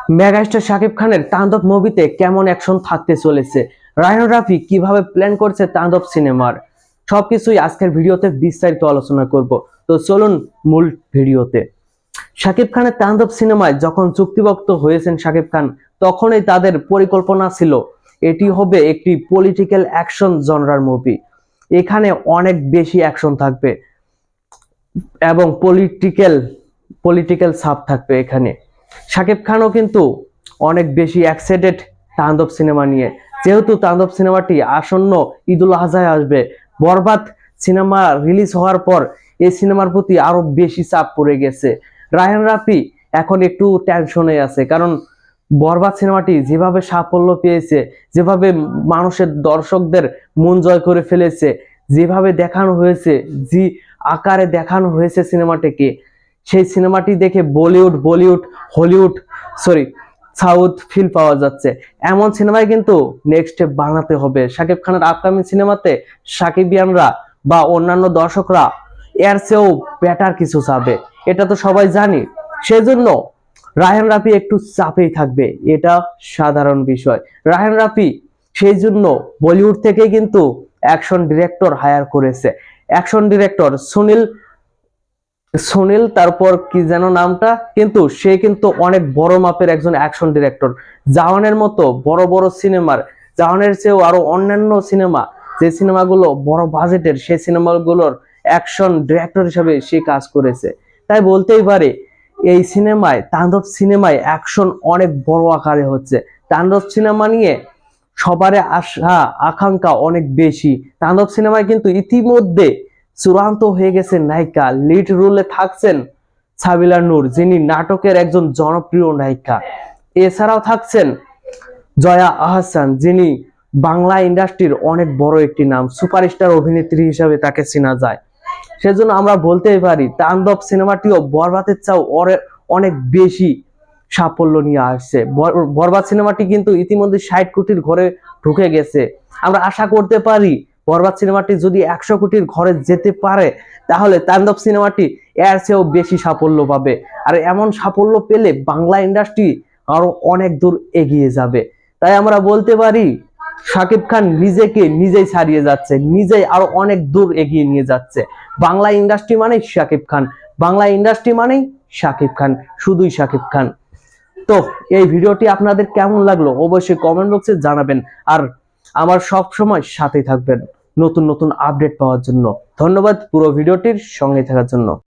Megastar Shakib খানের তাণ্ডব মুভিতে কেমন অ্যাকশন থাকতে চলেছে, রায়হান রাফি কিভাবে প্ল্যান করছে তাণ্ডব সিনেমার, সবকিছুই আজকের ভিডিওতে বিস্তারিত আলোচনা করব। তো চলুন মূল ভিডিওতে। শাকিব খানের তাণ্ডব সিনেমায় যখন চুক্তিবদ্ধ হয়েছেন শাকিব খান, তখনই তাদের পরিকল্পনা ছিল এটি হবে একটি পলিটিক্যাল অ্যাকশন জনরার মুভি। এখানে অনেক বেশি অ্যাকশন থাকবে এবং পলিটিক্যাল ছাপ থাকবে এখানে। শাকিব খানও কিন্তু অনেক বেশি এক্সাইটেড তাণ্ডব সিনেমা নিয়ে, যেহেতু তাণ্ডব সিনেমাটি আসন্ন ঈদুল আজহায় আসবে। বরবাদ সিনেমা রিলিজ হওয়ার পর এই সিনেমার প্রতি আরো বেশি চাপ পড়ে গেছে। রায়হান রাফি এখন একটু টেনশনে আছে, কারণ বরবাদ সিনেমাটি যেভাবে সাফল্য পেয়েছে, যেভাবে মানুষের দর্শকদের মন জয় করে ফেলেছে, যেভাবে দেখানো হয়েছে, যে আকারে দেখানো হয়েছে সিনেমাটিকে, সেই সিনেমাটি দেখে বলিউড হলিউড সাউথ ফিল পাওয়া যাচ্ছে। এমন সিনেমায় কিন্তু নেক্সট বানাতে হবে। শাকিব খানের আপকামিং সিনেমাতে সাকিবিয়ানরা বা অন্যান্য দর্শকরা এর চেয়েও বেটার কিছু চাবে, এটা তো সবাই জানি। সেজন্য রায়হান রাফি একটু চাপেই থাকবে, এটা সাধারণ বিষয়। রায়হান রাফি সেই জন্য বলিউড থেকে কিন্তু অ্যাকশন ডিরেক্টর হায়ার করেছে। অ্যাকশন ডিরেক্টর সুনীল তারপর কি যেন নামটা, কিন্তু সে কিন্তু অনেক বড় মাপের একজন অ্যাকশন ডিরেক্টর। জাওয়ানের মতো বড় বড় সিনেমার, জাওয়ানের চেয়েও আরো অন্যান্য সিনেমা, যে সিনেমাগুলো বড় বাজেটের, সেই সিনেমাগুলোর অ্যাকশন ডিরেক্টর হিসেবে সে কাজ করেছে। তাই বলতেই পারে এই সিনেমায়, তাণ্ডব সিনেমায় অ্যাকশন অনেক বড় আকারে হচ্ছে। তাণ্ডব সিনেমা নিয়ে সবারই আশা আকাঙ্ক্ষা অনেক বেশি। তাণ্ডব সিনেমায় কিন্তু ইতিমধ্যে চূড়ান্ত হয়ে গেছে নায়িকা। লিড রোলে থাকছেন সাবিলা নূর, যিনি নাটকের একজন জনপ্রিয় নায়িকা। এছাড়াও থাকছেন জয়া আহসান, যিনি বাংলা ইন্ডাস্ট্রির অনেক বড় একটি নাম, সুপারস্টার অভিনেত্রী হিসেবে তাকে চেনা যায়। সেজন্য আমরা বলতেই পারি তাণ্ডব সিনেমাটিও বরবাদের চাও অনেক বেশি সাফল্য নিয়ে আসছে। বরবাদ সিনেমাটি কিন্তু ইতিমধ্যে 60 কোটির ঘরে ঢুকে গেছে। আমরা আশা করতে পারি বরবাদ সিনেমাটি যদি 100 কোটির ঘরে যেতে পারে, তাহলে তাণ্ডব সিনেমাটি এর চেয়েও বেশি সাফল্য পাবে। আর এমন সাফল্য পেলে বাংলা ইন্ডাস্ট্রি আরো অনেক দূর এগিয়ে যাবে। তাই আমরা বলতে পারি শাকিব খান নিজেকে নিজেই ছাড়িয়ে যাচ্ছে, নিজেই আরো অনেক দূর এগিয়ে নিয়ে যাচ্ছে। বাংলা ইন্ডাস্ট্রি মানেই শাকিব খান, বাংলা ইন্ডাস্ট্রি মানেই শাকিব খান, শুধুই শাকিব খান। তো এই ভিডিওটি আপনাদের কেমন লাগলো অবশ্যই কমেন্ট বক্সে জানাবেন। আর আমার সব সময় সাথে থাকবেন নতুন নতুন আপডেট পাওয়ার জন্য। ধন্যবাদ পুরো ভিডিওটির সঙ্গে থাকার জন্য।